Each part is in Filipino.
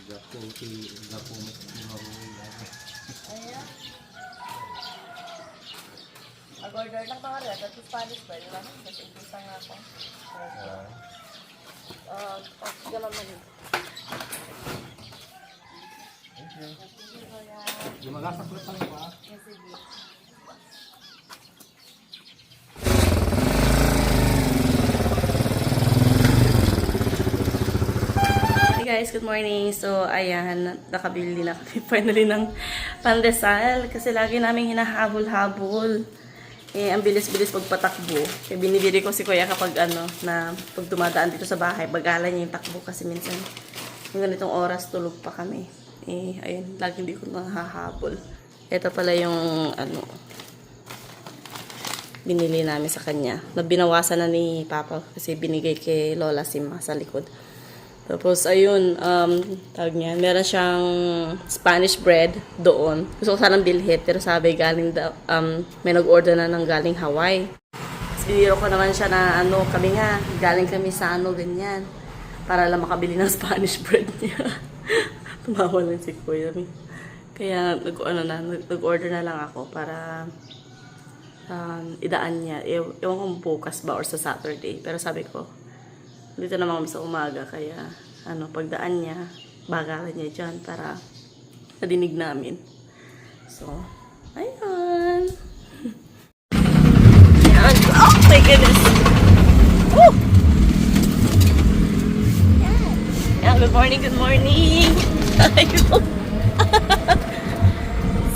Ayan. Mag-order lang ka rin. At Spanish ba? Diba? Kasi ipisa nga ako. Sige naman yun. Thank you. Sige ko yan. Lumagasaklat lang ba? Yes, sige. Hey guys, good morning. So, ayan, nakabili na kami finally ng pandesal kasi lagi namin hinahabol-habol. Eh, ang bilis-bilis pagpatakbo. Kaya binibili ko si Kuya kapag pag dumadaan dito sa bahay, bagalan niya yung takbo kasi minsan yung ganitong oras tulog pa kami. Eh, ayun, lagi hindi ko nahahabol. Ito pala yung binili namin sa kanya. Nabinawasan na ni Papa kasi binigay kay Lola Sima sa likod. Tapos, ayun, tawag niya, meron siyang Spanish bread doon. Gusto ko sanang bilhin, pero sabi, galing may nag-order na ng galing Hawaii. Tapos, biniro ko naman siya na, kami nga, galing kami sa ganyan, para lang makabili ng Spanish bread niya. Tumawa lang si Kuya. Kaya, nag-order na lang ako para idaan niya. Ewan kung bukas ba or sa Saturday. Pero sabi ko, dito naman kami sa umaga, kaya pagdaan niya, bagalan niya dyan para nadinig namin. So, ayun. Yan. Oh my goodness! Woo! Yan. Good morning, good morning! Ayun.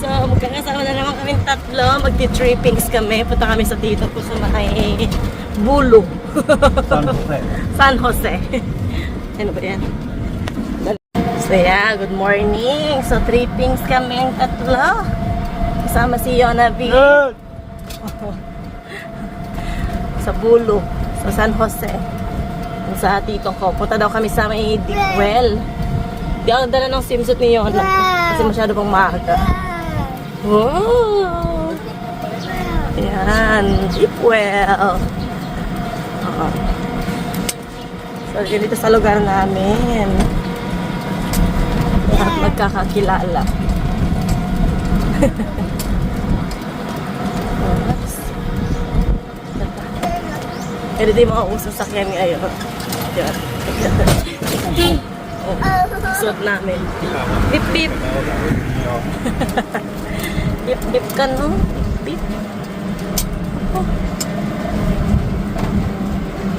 So, magkakasama na naman kami tatlo. Magti-trippings kami. Punta kami sa tito ko sa may Bulo. San Jose. San Jose. Ano ba yan? So yeah, good morning. So trippings kami ang tatlo. Kasama si Yona B. Sa Bulo. Sa San Jose. Sa tito ko. Punta daw kami sa may deep well. Di ako dala ng swimsuit ni Yona. Kasi masyado pang maaga. Wow! Yan. Deep well. So, dito sa lugar namin. Lahat magkakakilala. Pero di mga usong sakyan ngayon. Diyan. Suot namin. Bip bip. Bip bip ka no? Bip. Oh.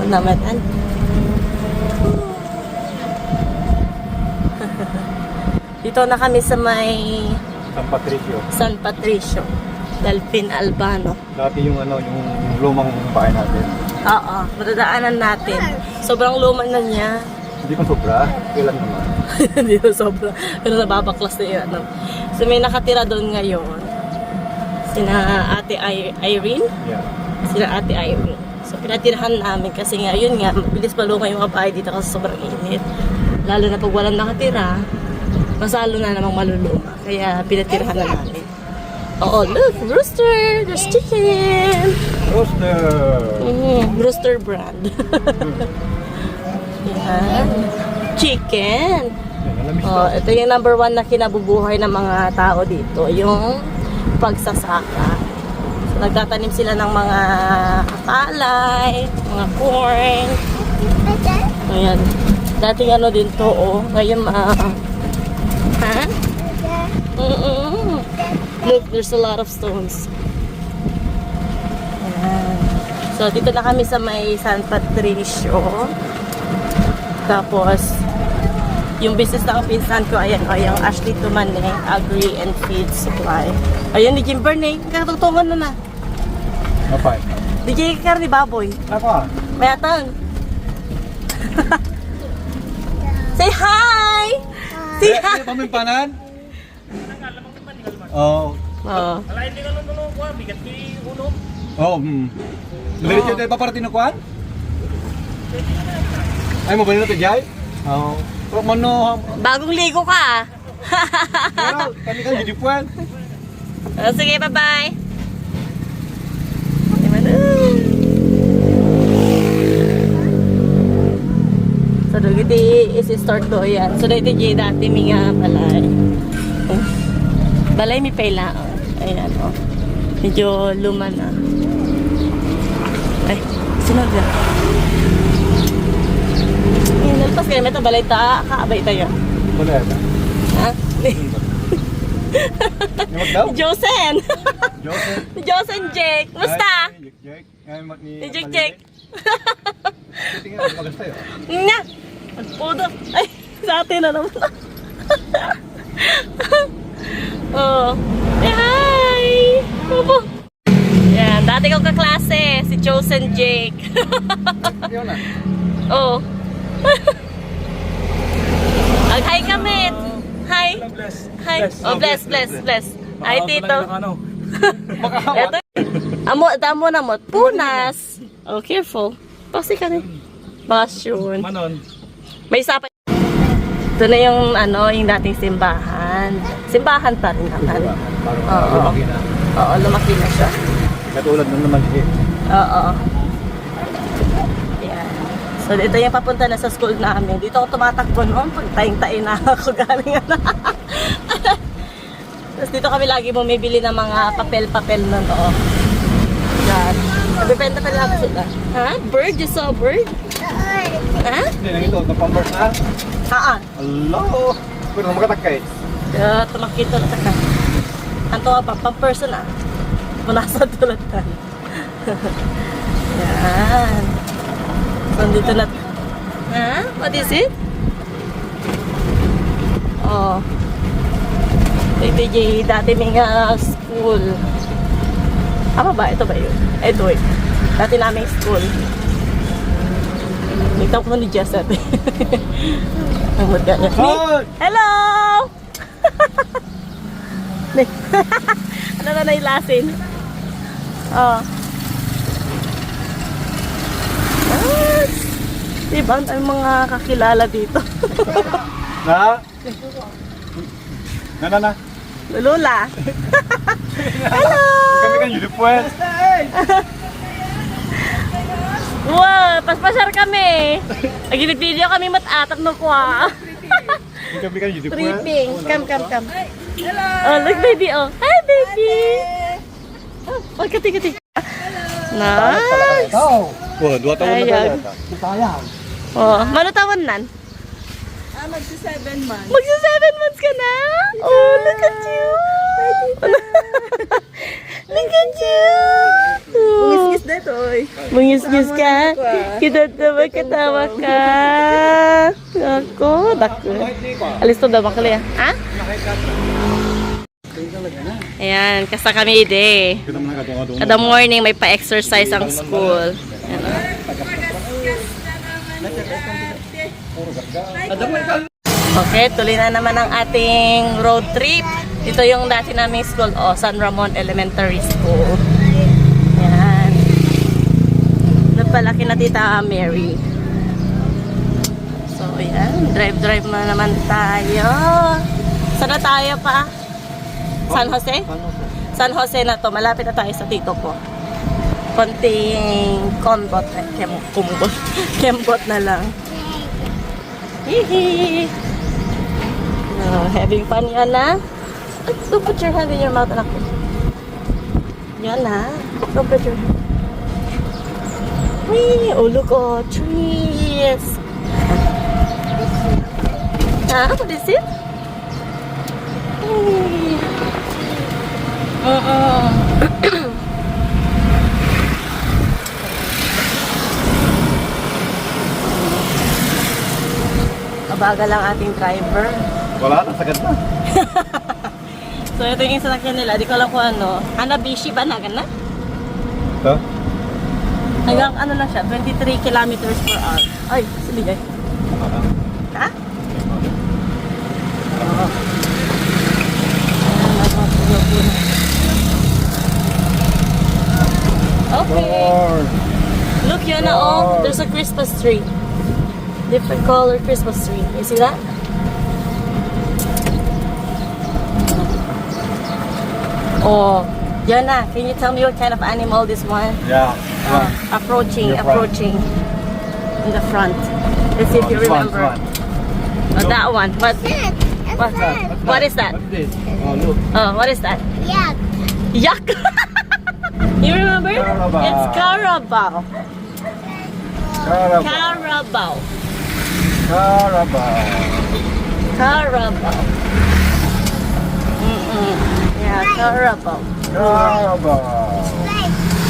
Namatan. Dito na kami sa may San Patricio. San Patricio. Delphin Albano. Dati yung yung lumang bahay natin. Oo, madadaanan natin. Sobrang luma na niya. Hindi pa sobra. Kailan naman? Hindi na sobra. Pero nababaklas na yun. So may nakatira doon ngayon. Sina Ate Irene. Yeah. Sina Ate Irene. So pinatirahan namin kasi nga, yun nga, mabilis paluma yung mga bahay dito kasi sobrang init. Lalo na pag walang nakatira, masalo na namang maluluma. Kaya pinatirahan na namin. Oo, look, rooster! There's chicken! Rooster! Rooster brand. Yan. Chicken! Oh, ito yung number 1 na kinabubuhay ng mga tao dito. Yung pagsasaka. So, nagtatanim sila ng mga palay, mga corn. Ayan. Dating din to, oh. Ngayon, ha? Look, there's a lot of stones. Ayan. So, dito na kami sa may San Patricio. Tapos, yung business ng pinsan ko, ayan, o, yung Ashley Tumane, Agri and Feed Supply. Ayun, ni Jim Bernay, katutungan na na. Mapay. DJ Carly Baboy. Apa? Mayatang. Say hi! Say hi! Pamimpanan? Oo. Oo. Alain din ka nung kuha, bigat ko yung uno. Oo. Diretso tayo paparating na kuhan? Ay, mo ba nila ito, Jai? Oo. Pero mano... Bagong ligo ka ah. Pero, kani-kani, hindi puwan. Sige, bye-bye. So, iti isi-start do yan. So, dito dyan dati may nga balay. Balay may payla. Ayan, o. Medyo luma na. Ay, sunod na. Nalpas kayo, may balay ta. Kaabay tayo. Wala yan. Ha? Yung daw? Josen! Joseph. Josen Jake! Musta? Jake. Ni Jake. Tingnan, magas tayo. Nga! Pudo. Ay, sa atin na naman. Oh. Hi! Opo. Yan, dati kong kaklase, si Josen Jake. Yun na. Oh. Hi kami. Hi. Bless. Hi. Oh, bless. Hi, Tito. Makahawat. Ito. Amo na mo. Punas. Oh, careful. Pasi ka rin. Basyon. Manon. May isa pa. Ito na yung yung dating simbahan. Simbahan pa rin naman. Oo. Lumaki na. Oo, lumaki na siya. Katulad nung naman eh. Oo. Yan. So, dito yung papunta na sa school namin. Dito ako tumatakbo noon. Pag taing-taing na ako galing na. Tapos dito kami lagi bumibili ng mga papel-papel nun. Oo. Yan. Nabibenta pa lang sila. Ha? Bird? You saw a bird? Ha? Hindi lang ito. Napambers na. Haan? Hello. Pero na makatakay. Tumakito na ka. Anto ka pa, pang-person ah. Punasa tulatan. Yan. So, dito na. Ha? What is it? Oh. Ito yung dati may school. Ano ba? Ito ba yun? Ito eh. Dati namin school. Nagtawag ko ni Jess ate. Ang mudga niya. Hoy! Hello! Ano na nailasin? Oh. Ah, diba? Ang mga kakilala dito. Na? Na. Lula. Hello! Kami kan uniform. Wow, paspasyar kami. Nag-video kami mat-atap no kwa. Kami kan uniform. Tripping. Come. Hello. Oh, look baby. Oh, hi baby. Oh, kati. Nice. Oh, 2 taon na Ayan. talaga. Sayang. Oh, manutawan nan? Magsi-7 months. Magsa 7 months ka na? Oh, look at you. Look at you. Ngis-ngis na ito, oy. Mungis-ngis ka? Katawa ka. Ako, dako. Alis to daw bakali ah. Ha? Ayan, kasta kami ide. Kita man nagatunga-tunga. Kada morning may pa-exercise ang school. Ayan. Okay, tuloy na naman ang ating road trip. Dito yung dati naming school, San Ramon Elementary School. Ayan. Napalaki na Tita Mary. So, ayan. Drive na naman tayo. Saan na tayo pa? San Jose? San Jose na to. Malapit na tayo sa tito ko. Konting kembot na lang. Hihi. Having fun yan na. Don't put your hand in your mouth, anak ko. Yan na. Don't put your hand. Wee! Oh, look, oh, trees. What is it? Wee! Kabagal lang ating driver. Wala na, sagad na. So, ito yung sasakyan nila. Di ko alam kung ano. Hanabishi ba na? Gana? Ito? Hanggang ano lang siya, 23 kilometers per hour. Ay, sabi ha? Oo. Okay. Look, yun na oh. There's a Christmas tree. Different color Christmas tree. You see that? Oh, Yana, can you tell me what kind of animal this one? Yeah. Approaching In the front. in the front. Let's see if you This one, remember. Oh, that one. What is that? What's this? Oh, look. Oh, what is that? Yuck. Yuck! You remember? Carabao. It's Carabao. Carabao. Carabao. Carabao. Carabao. Yeah, Carabao. Carabao.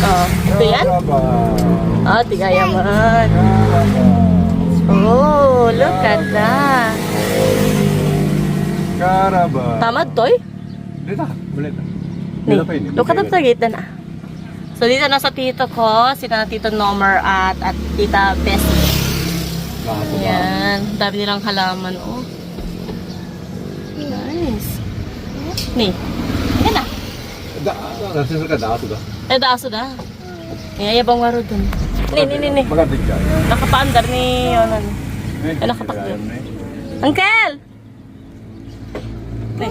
Oh, ito yan? Carabao. Oh, tigayaman. Carabao. Oh, look at that. Carabao. Tamad, Toy? Dito, balik na. Ni, Dito pa yun. look at the tagait na. So, dito na sa tito ko, sina Tito Nomer at Tita Bessie. Ayan, dami nilang halaman, oh. Nice. Ni, yan na. Nasa ka dato ka. Eh, daso na. Yayabang waro dun. Ni. Magadik ka. Nakapaandar ni, ano. Ay, nakatakbo. Uncle! Ni.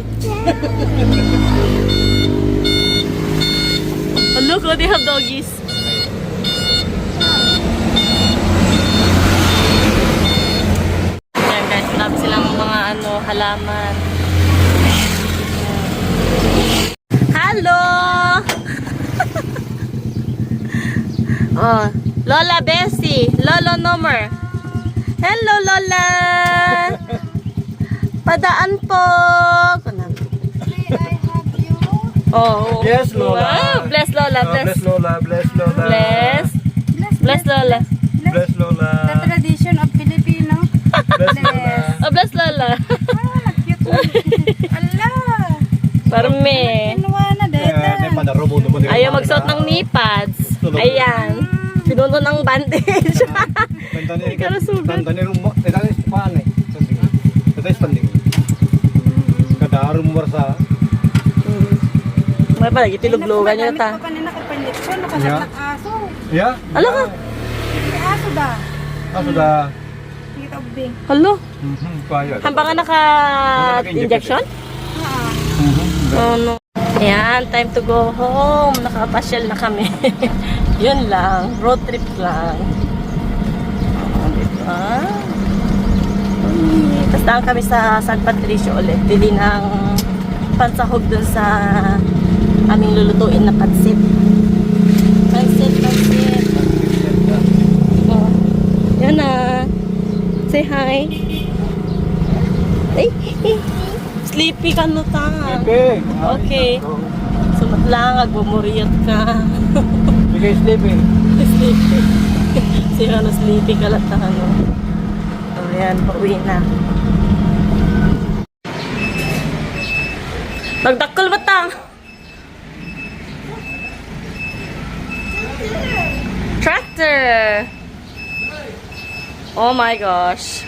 Oh, look, oh, they have doggies. Ayan guys, marami silang mga halaman. Hello! Oh, Lola Bessie, Lolo Nomer. Hello, Lola! Padaan po! Oh, Yes, Lola. Wow, bless Lola, bless. Bless Lola, bless Lola. Bless. Bless Lola. Bless Lola. The tradition of Filipino. Bless Lola. Oh, bless Lola. Cute mo. Ala. Parme. Kinuha na dito. Padaro mo naman. Ayaw magsuot ng knee pads. Ayan. Pinuno ng bandage. Ay, karasugan. Tanda ni rumbo. Tanda ni paano eh. Tanda ni standing. Kadaro mo marasa. May pala, itiluglugan nyo na ta. Gamit ko kanina kay panlitsyon. Nakalat ng aso. Yeah? Alo ka? May aso da. Ah, sudah. Kita ubing. Halo. Kaya. Hamba ka naka-injection? Oh no. Ayan, time to go home. Nakapasyal na kami. Yun lang. Road trip lang. Oh, diba? Tapos daan kami sa San Patricio ulit. Bili ng pansahog dun sa aming lulutuin na pansit. Pansit. Oh. Yan na. Say hi. Ay, sleepy ka no ta. Okay. Sumat lang, agbumuriyot ka. Bigay sleeping. Sleepy. Siya na sleepy ka lang ta, ano. So, yan, pauwi na. Nagdakkel ba ta? Tractor! Oh my gosh.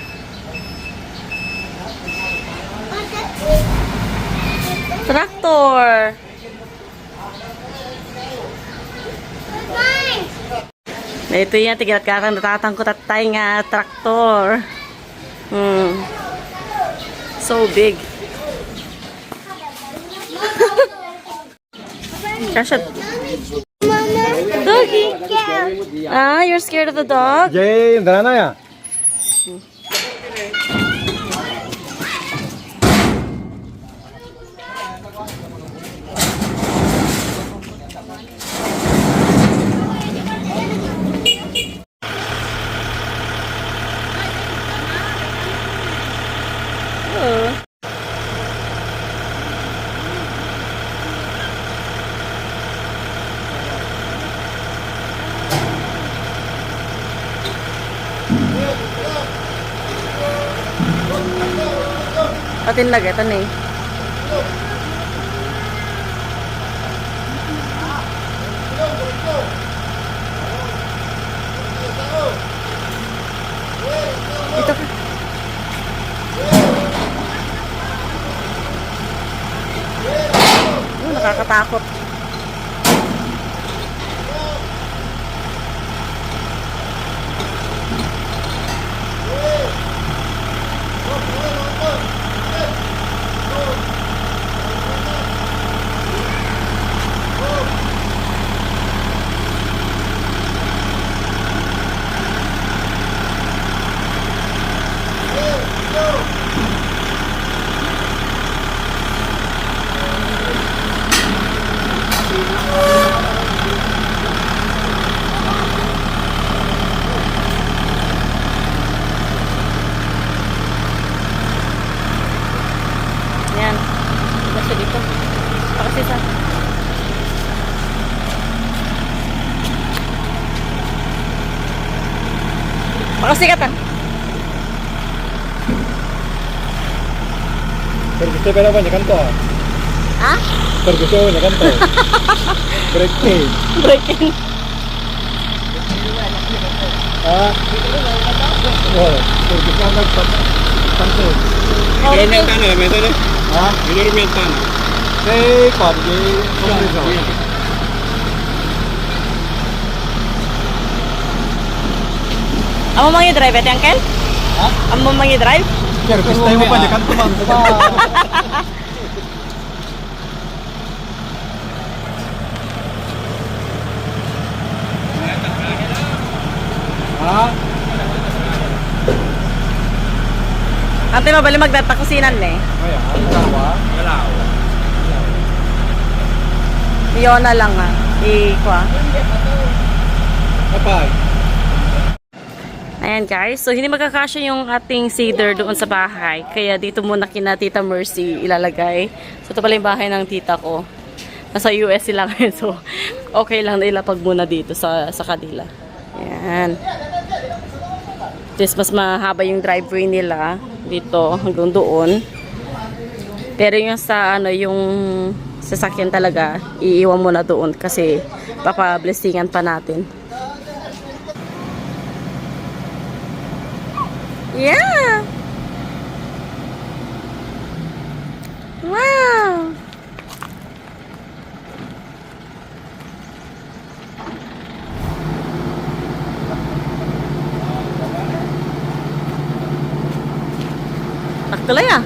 Traktor! Ito yan, tigilat ka kang natatangkot at tayo nga traktor. So big. Kasha. Doggy! Ah, you're scared of the dog? Jay, dala na ya. Oh. Patin lagi, ito na eh. Dito ka. Oh, nakakatakot. Pasikat ah. Pero gusto ka naman niya kanto ah. Ha? Pero gusto ko niya kanto. Breaking. Breaking. Ah? Oh, pero gusto ko kanto. Minor yung tanah ya, metode. Ha? Minor yung tanah. Eh, pagi. Kompreso. Amo mangi drive ito, Uncle? Ha? Amo mangi drive? Pero gusto mo pa niya kanto man. Ha? Ante mabali magdata kusinan eh. Ay, ang tawa. Galaw. Iyo na lang ah. Ikwa. Kapag. Ayan guys, so hindi magkakasya yung ating cedar doon sa bahay. Kaya dito muna kina Tita Mercy ilalagay. So ito pala yung bahay ng tita ko. Nasa US sila ngayon. So okay lang na ilapag muna dito sa kanila. Ayan. Just mas mahaba yung driveway nila dito hanggang doon. Pero yung sa ano yung sasakyan talaga iiwan muna doon kasi papablessingan pa natin. Yeah. Wow. Taktalay ah.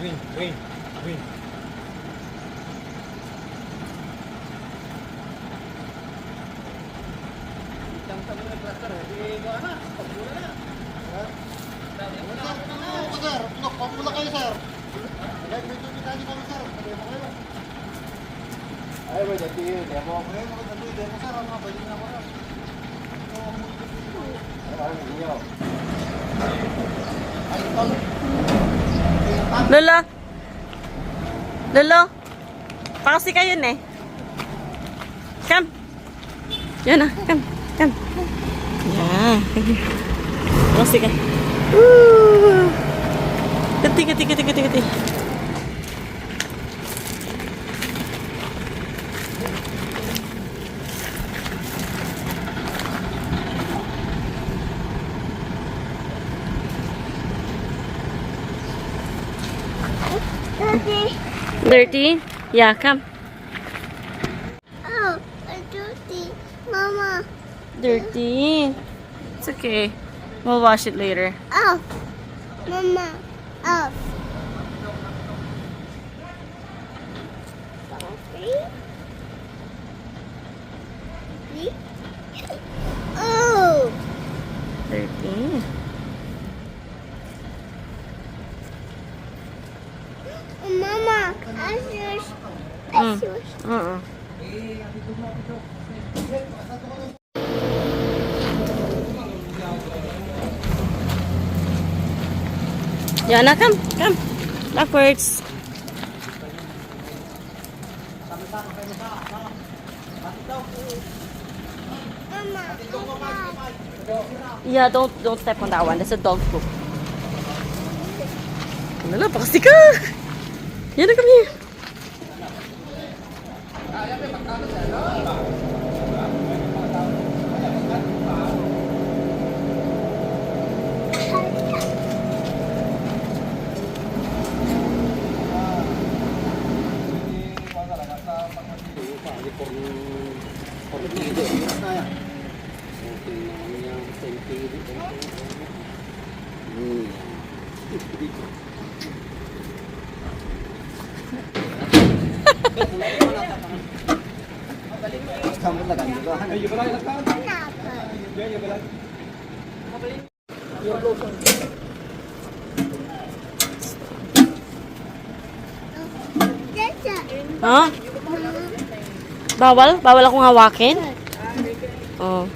Green, green, green. Ay, ba jadi demo ko yun, demo sir, mga balik na ko na. Lolo. Lolo. Pakasi kayo eh. Come. Yan na, come. Come. Yeah. Pakasi ka. Woo. Kati, kati, kati, kati, kati. Dirty? Yeah, come. Oh, dirty, Mama. Dirty. It's okay. We'll wash it later. Oh, Mama. Oh. Oh. Dirty. Mama, Asus. Asus. Yana, come. Come. Backwards. Yeah, don't step on that one. That's a dog poop. Ano lang, pakasi ka. Yana, come here. Ha? Bawal? Bawal akong hawakin? Oh.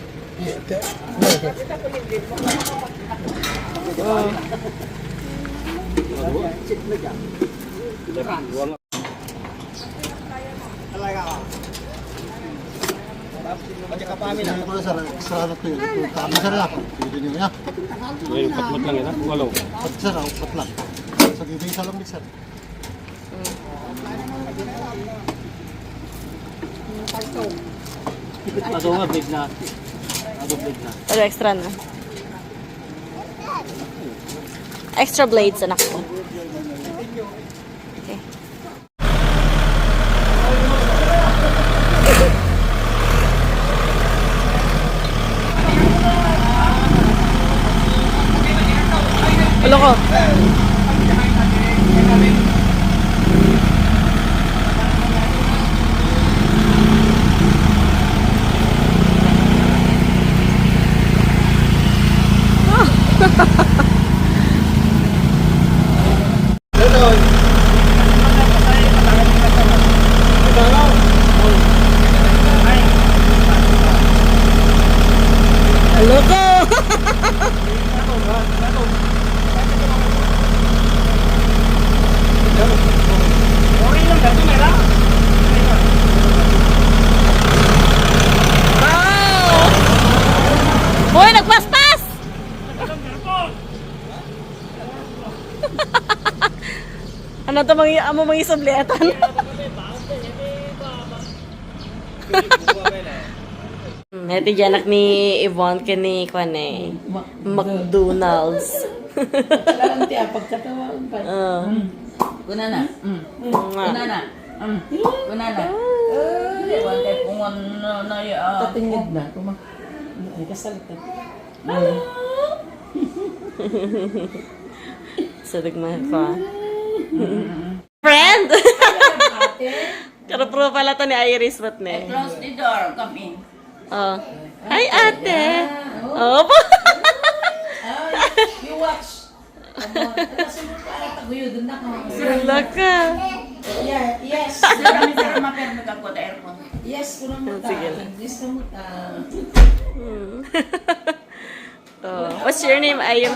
Oh. Aja ka pa amin ah. Kalau sarap tuh, kami sarap. Jadi ni ya, Ngayon, patmat lang yun, ha? Walo. sarap, patlang. Sa gibing salam bisa. Ato nga big na. Ato big na. Pero extra na. Extra blades, anak ko. Okay. Ano ko? Hello ko! Hoy, nagpaspas! Ano to mga isubletan? Ito dyan anak ni Yvonne ka ni Kwane. McDonald's. Guna na. Guna na. Guna na. Ewan kay pungon na ya. Tatingid na. Ay, kasalita. Sadag mo ko. Friend! Karapro pala to ni Iris, ba't ne? Close the door. Come in. Oh. Hi, ate! Oh, You watch. Sula ka. Yeah, yes. Kami sa maperme ka ko aircon. Yes, kurang mo ta. Sige lang. Yes, kurang mo ta. Oh. What's your name, Ayim?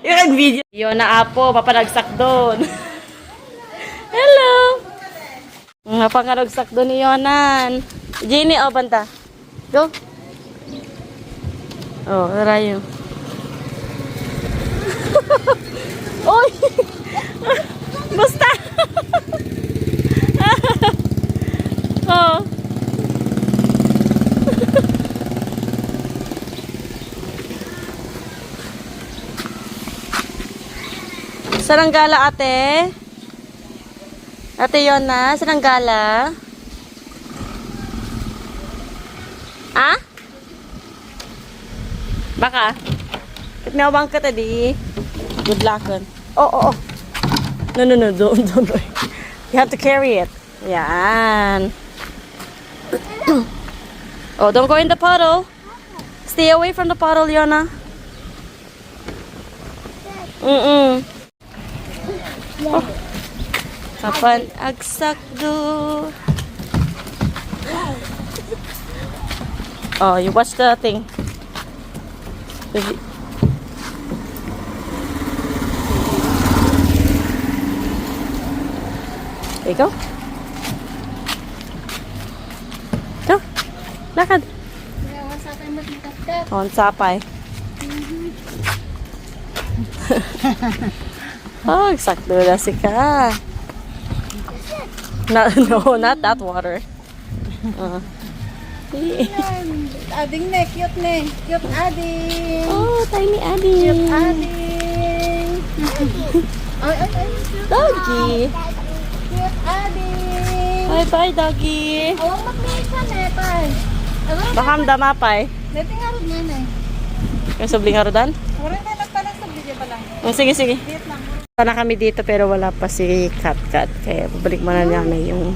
Yung video. Yun na apo, papanagsak doon. Hello! Papanagsak doon ni Yonan. Jenny, oh, banta. Go. Oh, tarayo. Oy! Basta! Oh. Saranggala, ate? Ate Yona, saranggala? Ah? Baka? Tinawang ka tadi. Good luck. Oh. No, don't. You have to carry it. Yan. Oh, don't go in the puddle. Stay away from the puddle, Yona. Oh. Kapan agsak do. Oh, you watch the thing. There you go. Go. Lakad. On sapay. Oh, eksakto na si ka. No, not that water. Ading ne, cute ne. Cute ading. Oh, tiny Addy. Cute ading. Ay. Doggy. Cute ading. Bye-bye, doggy. Awang mag-mesa ne, tay. Baka dama pa eh. Dati nga rin yan eh. Yung subling harudan? Wala na nagpalang sa video pa lang. Oh, sige. Diet lang. Sana kami dito pero wala pa si Kat. Kaya babalik muna niya na yung...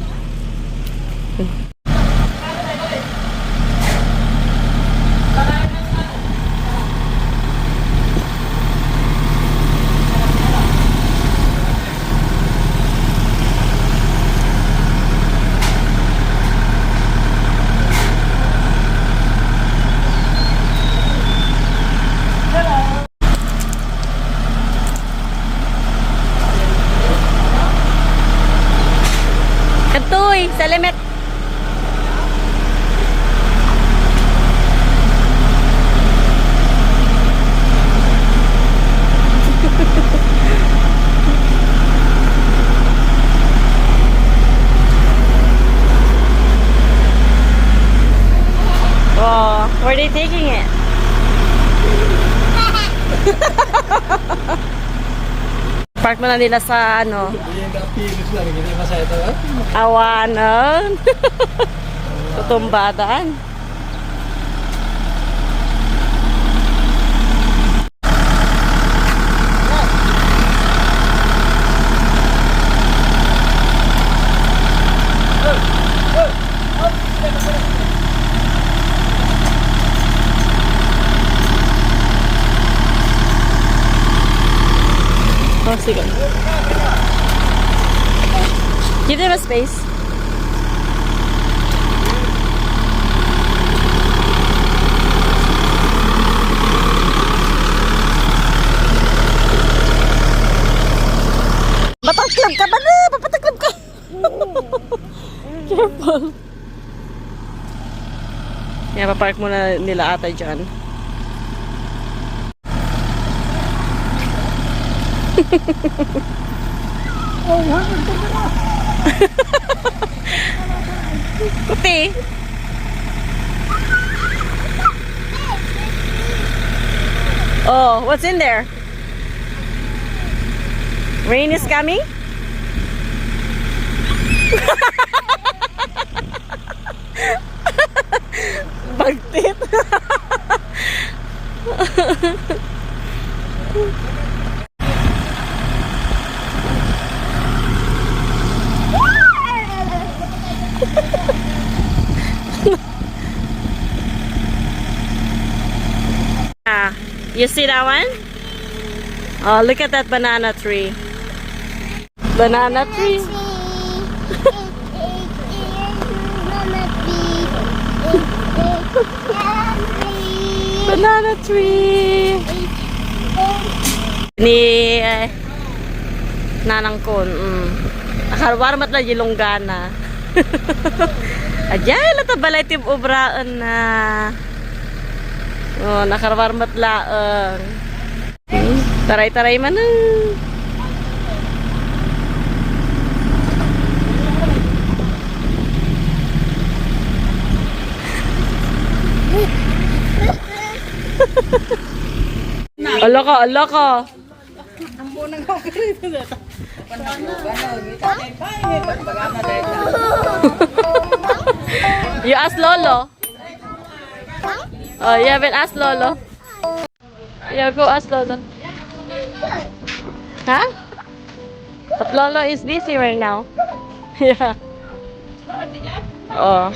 Uy, sa limit. Oh, where are they taking it? Park mo na nila sa ano, Hindi na pilis lang, hindi masaya ito. Awanan. Tutumbadaan. Oh, sige. Give them a space. Patagklab ka ba na? Papataklab ka. Careful. Yan, papark muna nila ata dyan. Puti. Oh, what's in there? Rain is coming? Bagtit. You see that one? Oh, look at that banana tree. Banana tree. Banana tree. Ni nanang kon. Nakarwar mat la Ilonggana. Ajay lata balay tim obraan na. Oh, nakarwar mat laeng. Taray-taray man. Ala ka, ala ka. You ask Lolo. Oh, you haven't asked Lolo. Yeah, go ask Lolo. Huh? But Lolo is busy right now. Yeah. Oh.